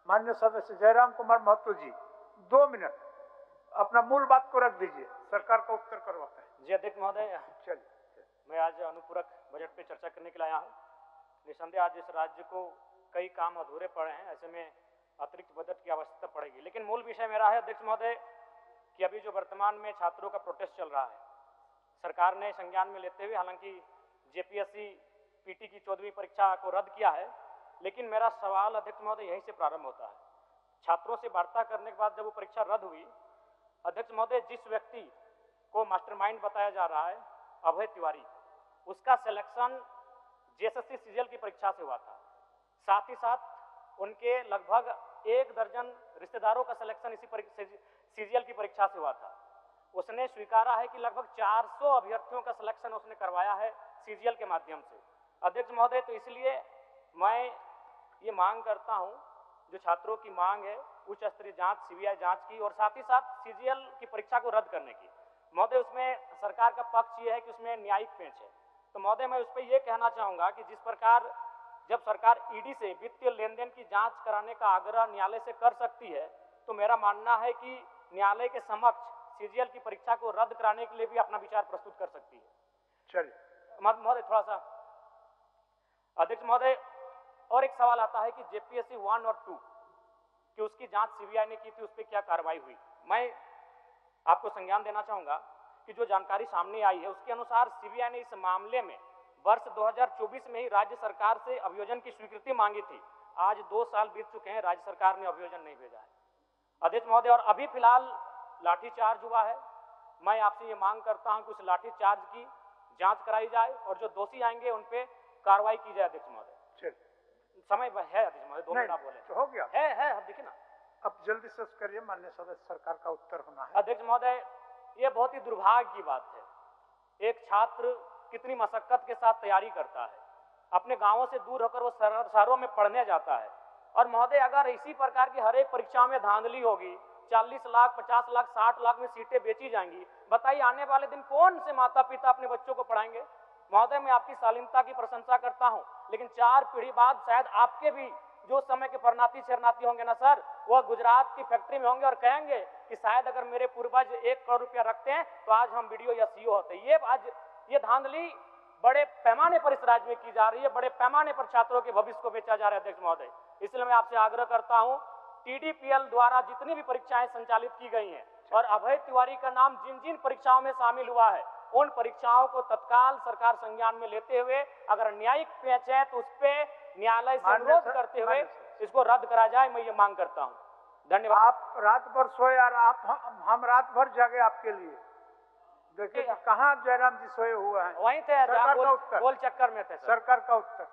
माननीय सदस्य जयराम कुमार महतो जी 2 मिनट अपना मूल बात को रख दीजिए, सरकार का उत्तर करवाते हैं। जी अध्यक्ष महोदय, चलिए, मैं आज अनुपूरक बजट पे चर्चा करने के लिए आया हूँ। निसंदेह आज इस राज्य को कई काम अधूरे पड़े हैं, ऐसे में अतिरिक्त बजट की आवश्यकता पड़ेगी। लेकिन मूल विषय मेरा है अध्यक्ष महोदय कि अभी जो वर्तमान में छात्रों का प्रोटेस्ट चल रहा है, सरकार ने संज्ञान में लेते हुए हालांकि जेपीएससी पीटी की 14वीं परीक्षा को रद्द किया है, लेकिन मेरा सवाल अध्यक्ष महोदय यहीं से प्रारंभ होता है। छात्रों से वार्ता करने के बाद जब वो परीक्षा रद्द हुई, अध्यक्ष महोदय जिस व्यक्ति को मास्टरमाइंड बताया जा रहा है अभय तिवारी, उसका सिलेक्शन जेएसएससी सीजीएल की परीक्षा से हुआ था। साथ ही साथ उनके लगभग 1 दर्जन रिश्तेदारों का सिलेक्शन इसी सीजीएल की परीक्षा से हुआ था। उसने स्वीकारा है कि लगभग 400 अभ्यर्थियों का सिलेक्शन उसने करवाया है सीजीएल के माध्यम से। अध्यक्ष महोदय, तो इसलिए मैं ये मांग करता हूं, जो छात्रों की मांग है उच्च स्तरीय जांच सीबीआई जांच की और साथ ही साथ सीजीएल की परीक्षा को रद्द करने की। महोदय, उसमें सरकार का पक्ष ये है कि उसमें न्यायिक पेंच है। तो महोदय मैं उस पर यह कहना चाहूंगा कि जिस प्रकार जब सरकार ईडी से वित्तीय लेन देन की जांच कराने का आग्रह न्यायालय से कर सकती है, तो मेरा मानना है कि न्यायालय के समक्ष सीजीएल की परीक्षा को रद्द कराने के लिए भी अपना विचार प्रस्तुत कर सकती है। चलिए महोदय, थोड़ा सा अध्यक्ष महोदय, और एक सवाल आता है कि जेपीएससी 1 और 2 कि उसकी जांच सीबीआई ने की थी, उस पर क्या कार्रवाई हुई। मैं आपको संज्ञान देना चाहूंगा कि जो जानकारी सामने आई है उसके अनुसार सीबीआई ने इस मामले में वर्ष 2024 में ही राज्य सरकार से अभियोजन की स्वीकृति मांगी थी। आज 2 साल बीत चुके हैं, राज्य सरकार ने अभियोजन नहीं भेजा है अध्यक्ष महोदय, और अभी फिलहाल लाठीचार्ज हुआ है। मैं आपसे ये मांग करता हूं कि उस लाठीचार्ज की जांच कराई जाए और जो दोषी आएंगे उन पे कार्रवाई की जाए। अध्यक्ष महोदय, समय है अध्यक्ष महोदय, 2 मिनट आप बोले तो हो गया है देखिए ना, अब जल्दी से करिए, माननीय सदस्य सरकार का उत्तर होना है। अध्यक्ष महोदय, ये बहुत ही दुर्भाग्य की बात है। एक छात्र कितनी मशक्कत के साथ तैयारी करता है, अपने गांवों से दूर होकर वो शहरों में पढ़ने जाता है, और महोदय अगर इसी प्रकार की हर एक परीक्षा में धांधली होगी, 40 लाख 50 लाख 60 लाख में सीटें बेची जाएंगी, बताइए आने वाले दिन कौन से माता पिता अपने बच्चों को पढ़ाएंगे। महोदय, मैं आपकी शालीनता की प्रशंसा करता हूं, लेकिन 4 पीढ़ी बाद शायद आपके भी जो समय के परनाती शरणार्थी होंगे ना सर, वह गुजरात की फैक्ट्री में होंगे और कहेंगे कि शायद अगर मेरे पूर्वज 1 करोड़ रुपया रखते हैं तो आज हम वीडियो या सीईओ होते। ये धांधली बड़े पैमाने पर इस राज्य में की जा रही है, बड़े पैमाने पर छात्रों के भविष्य को बेचा जा रहा है अध्यक्ष महोदय। इसलिए मैं आपसे आग्रह करता हूं, टीडीपीएल द्वारा जितनी भी परीक्षाएं संचालित की गई हैं और अभय तिवारी का नाम जिन जिन परीक्षाओं में शामिल हुआ है, उन परीक्षाओं को तत्काल सरकार संज्ञान में लेते हुए अगर न्यायिक पेच है तो उस पर न्यायालय से अनुरोध करते हुए इसको रद्द करा जाए। मैं ये मांग करता हूं। धन्यवाद। आप रात भर सोए और हम रात भर जागे आपके लिए। देखिए कहाँ जयराम जी सोए हुए हैं। वहीं थे, गोल चक्कर में थे। सरकार का उत्तर